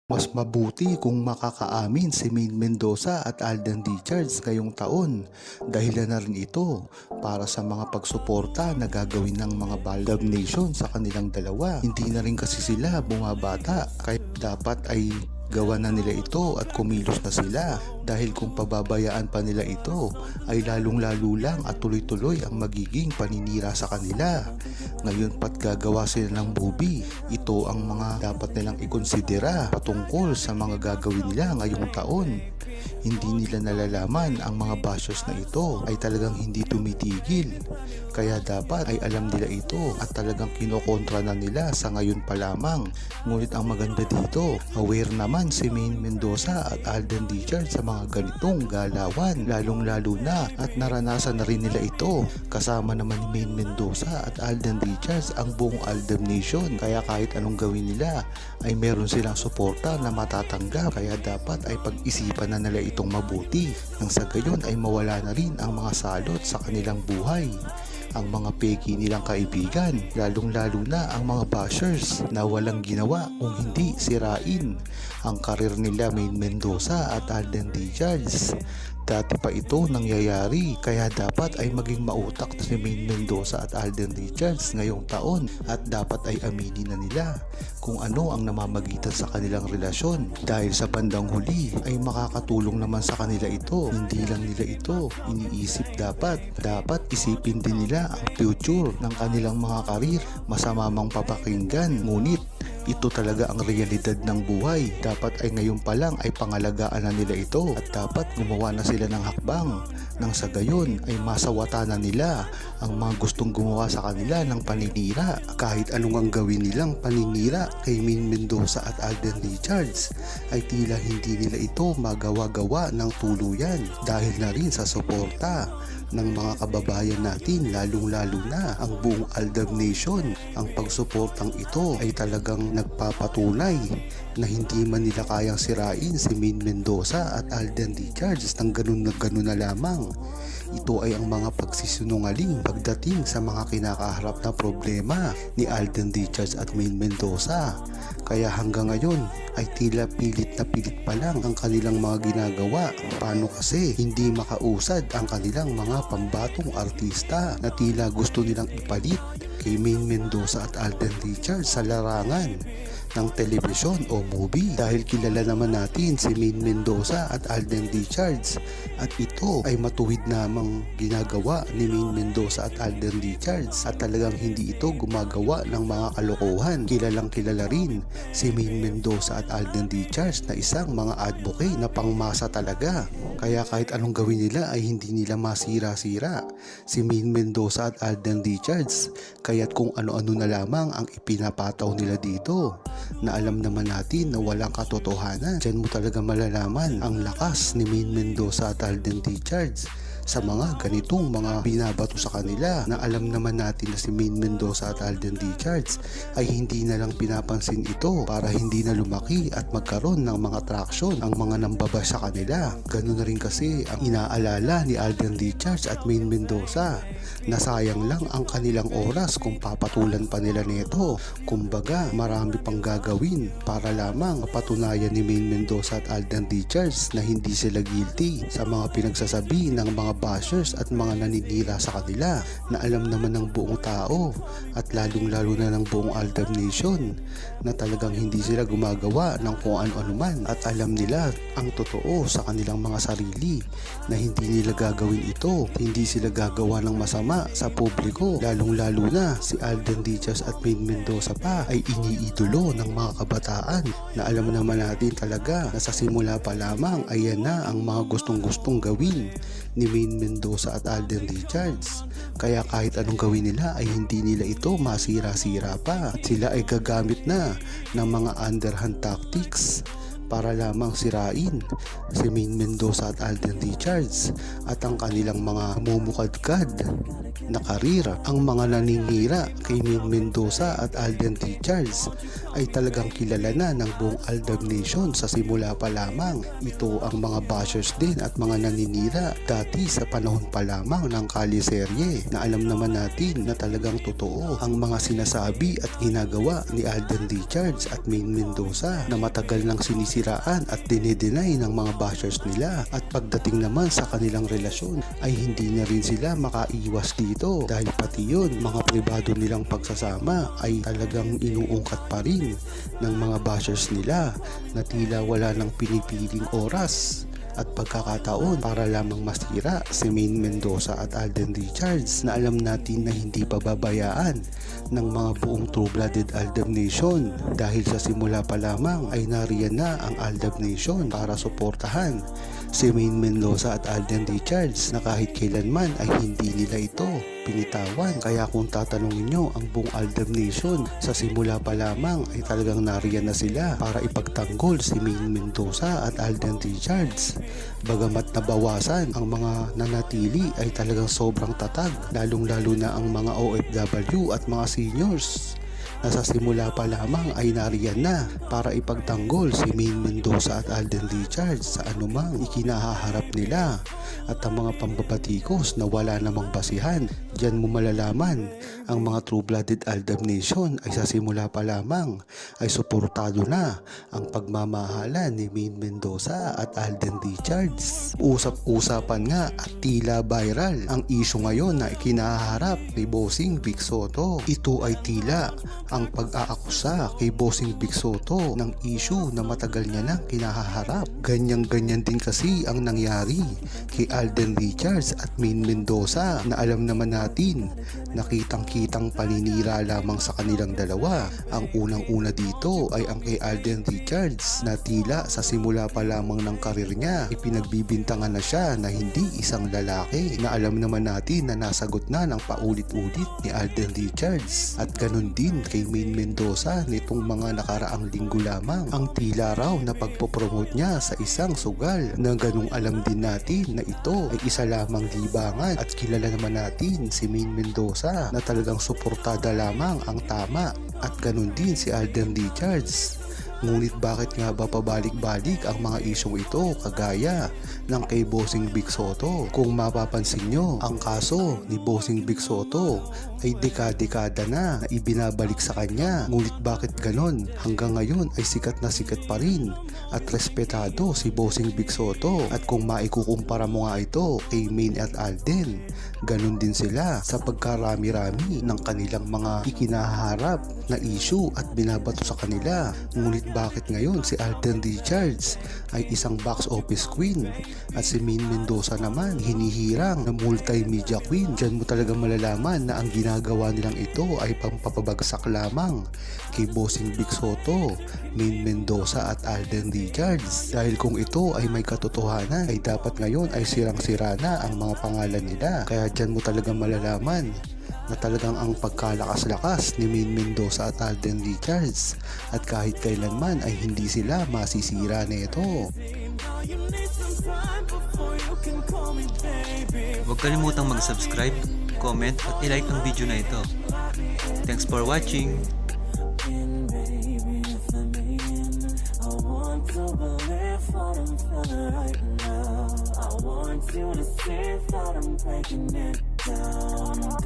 Mas mabuti kung makakaamin si Maine Mendoza at Alden Richards ngayong taon. Dahilan na rin ito para sa mga pagsuporta na gagawin ng mga Baldog Nation sa kanilang dalawa. Hindi na rin kasi sila bumabata, kaya dapat ay gawa na nila ito at kumilos na sila, dahil kung pababayaan pa nila ito ay lalong-lalo lang at tuloy-tuloy ang magiging paninira sa kanila. Ngayon pat gagawa sila ng movie, ito ang mga dapat nilang ikonsidera patungkol sa mga gagawin nila ngayong taon. Hindi nila nalalaman ang mga bashers na ito ay talagang hindi tumitigil, kaya dapat ay alam nila ito at talagang kinokontra na nila sa ngayon pa lamang. Ngunit ang maganda dito, aware naman si Maine Mendoza at Alden Richards sa mga ganitong galawan, lalong-lalo na at naranasan na rin nila ito. Kasama naman ni Maine Mendoza at Alden Richards ang buong Aldab Nation, kaya kahit anong gawin nila ay meron silang suporta na matatanggap, kaya dapat ay pag-isipan na nila itong mabuti nang sa gayon ay mawala na rin ang mga salot sa kanilang buhay. Ang mga peki nilang kaibigan, lalong-lalo na ang mga bashers na walang ginawa kung hindi sirain ang karir nila Maine Mendoza at Alden Richards. Dati pa ito nangyayari, kaya dapat ay maging mautak si Maine Mendoza at Alden Richards ngayong taon at dapat ay aminin na nila kung ano ang namamagitan sa kanilang relasyon, dahil sa bandang huli ay makakatulong naman sa kanila ito. Hindi lang nila ito iniisip, dapat isipin din nila ang future ng kanilang mga karir. Masama mang papakinggan, ngunit ito talaga ang realidad ng buhay. Dapat ay ngayon pa lang ay pangalagaan na nila ito at dapat gumawa na sila ng hakbang nang sa gayon ay masawata na nila ang mga gustong gumawa sa kanila ng paninira. Kahit anong ang gawin nilang paninira kay Maine Mendoza at Alden Richards ay tila hindi nila ito magawa-gawa ng tuluyan, dahil na rin sa suporta ng mga kababayan natin, lalong-lalo na ang buong Aldab Nation. Ang pagsuportang ito ay talagang nagpapatunay na hindi man nila kayang sirain si Maine Mendoza at Alden Richards ng ganun na lamang. Ito ay ang mga pagsisinungaling pagdating sa mga kinakaharap na problema ni Alden Richards at Maine Mendoza. Kaya hanggang ngayon ay tila pilit na pilit pa lang ang kanilang mga ginagawa. Paano kasi hindi makausad ang kanilang mga pambatong artista na tila gusto nilang ipalit kay Maine Mendoza at Alden Richards sa larangan ng telebisyon o movie, dahil kilala naman natin si Maine Mendoza at Alden Richards at ito ay matuwid namang ginagawa ni Maine Mendoza at Alden Richards at talagang hindi ito gumagawa ng mga kalokohan. Kilalang kilala rin si Maine Mendoza at Alden Richards na isang mga advocate na pangmasa talaga, kaya kahit anong gawin nila ay hindi nila masira-sira si Maine Mendoza at Alden Richards, kaya't kung ano-ano na lamang ang ipinapataw nila dito na alam naman natin na walang katotohanan. Diyan mo talaga malalaman ang lakas ni Maine Mendoza at Alden Richards sa mga ganitong mga binabato sa kanila, na alam naman natin na si Maine Mendoza at Alden Richards ay hindi na lang pinapansin ito para hindi na lumaki at magkaroon ng mga traction ang mga nambaba sa kanila. Ganun na rin kasi ang inaalala ni Alden Richards at Maine Mendoza, na sayang lang ang kanilang oras kung papatulan pa nila nito. Kumbaga marami pang gagawin para lamang mapatunayan ni Maine Mendoza at Alden Richards na hindi sila guilty sa mga pinagsasabi ng mga bashers at mga naninira sa kanila, na alam naman ng buong tao at lalong-lalo na ng buong Aldab Nation na talagang hindi sila gumagawa ng kung ano-ano man, at alam nila ang totoo sa kanilang mga sarili na hindi nila gagawin ito. Hindi sila gagawa ng masama sa publiko, lalong-lalo na si Alden Richards at Maine Mendoza pa ay iniidolo ng mga kabataan, na alam naman natin talaga na sa simula pa lamang ay yan na ang mga gustong-gustong gawin ni Maine Mendoza at Alden Richards. Kaya kahit anong gawin nila ay hindi nila ito masira-sira pa, at sila ay gagamit na ng mga underhand tactics para lamang sirain si Maine Mendoza at Alden Richards at ang kanilang mga mumukadkad na karir. Ang mga naninira kay Maine Mendoza at Alden Richards ay talagang kilala na ng buong Aldab Nation sa simula pa lamang. Ito ang mga bashers din at mga naninira dati sa panahon pa lamang ng kaliserye na alam naman natin na talagang totoo ang mga sinasabi at ginagawa ni Alden Richards at Maine Mendoza na matagal nang sinisiraan at dinideny ng mga bashers nila, at pagdating naman sa kanilang relasyon ay hindi na rin sila makaiwas dito dahil pati yun mga pribado nilang pagsasama ay talagang inuungkat pa rin ng mga bashers nila na tila wala nang pinipiling oras at pagkakataon para lamang masira si Maine Mendoza at Alden Richards na alam natin na hindi pababayaan ng mga buong true-blooded Aldab Nation, dahil sa simula pa lamang ay nariyan na ang Aldab Nation para suportahan si Maine Mendoza at Alden Richards na kahit kailanman ay hindi nila ito pinitawan. Kaya kung tatanungin nyo ang buong Aldab Nation, sa simula pa lamang ay talagang nariyan na sila para ipagtanggol si Maine Mendoza at Alden Richards. Bagamat nabawasan, ang mga nanatili ay talagang sobrang tatag, lalong lalo na ang mga OFW at mga seniors na sa simula pa lamang ay nariyan na para ipagtanggol si Maine Mendoza at Alden Richards sa anumang ikinahaharap nila. At ang mga pambabatikos na wala namang basihan, diyan mo malalaman ang mga true-blooded Aldab Nation ay sa simula pa lamang ay suportado na ang pagmamahalan ni Maine Mendoza at Alden Richards. Usap-usapan nga at tila viral ang issue ngayon na ikinaharap ni Bossing Vic Soto. Ito ay tila ang pag-aakusa kay Bossing Vic Soto ng issue na matagal niya nang kinahaharap. Ganyan-ganyan din kasi ang nangyari kay Alden Richards at Maine Mendoza na alam naman natin na kitang-kitang paninira lamang sa kanilang dalawa. Ang unang-una dito ay ang kay Alden Richards na tila sa simula pa lamang ng karir niya ipinagbibintangan na siya na hindi isang lalaki, na alam naman natin na nasagot na ng paulit-ulit ni Alden Richards. At ganun din kay Maine Mendoza nitong mga nakaraang linggo lamang, ang tila raw na pagpopromote niya sa isang sugal na ganung alam din natin na ito ay isa lamang libangan, at kilala naman natin si Maine Mendoza na talagang suportada lamang ang tama, at ganun din si Alden Richards. Ngunit bakit nga ba pabalik-balik ang mga isyong ito kagaya ng kay Bossing Vic Soto? Kung mapapansin nyo, ang kaso ni Bossing Vic Soto ay dekada-dekada na ibinabalik sa kanya. Ngunit bakit ganon? Hanggang ngayon ay sikat na sikat pa rin at respetado si Bossing Vic Soto. At kung maikukumpara mo nga ito kay Maine at Alden, ganon din sila sa pagkarami-rami ng kanilang mga ikinaharap na issue at binabato sa kanila. Ngunit bakit ngayon si Alden Richards ay isang box office queen at si Maine Mendoza naman hinihirang na multimedia queen? Diyan mo talaga malalaman na ang ginagawa nilang ito ay pampapabagsak lamang kay Bossing Vic Soto, Maine Mendoza at Alden Richards. Dahil kung ito ay may katotohanan ay dapat ngayon ay sirang-sira na ang mga pangalan nila. Kaya diyan mo talaga malalaman na talagang ang pagkalakas-lakas ni Maine Mendoza at Alden Richards, at kahit kailanman ay hindi sila masisira nito. Huwag kalimutang mag-subscribe, comment at i-like ang video na ito. Thanks for watching! I want you to see that I'm breaking it down.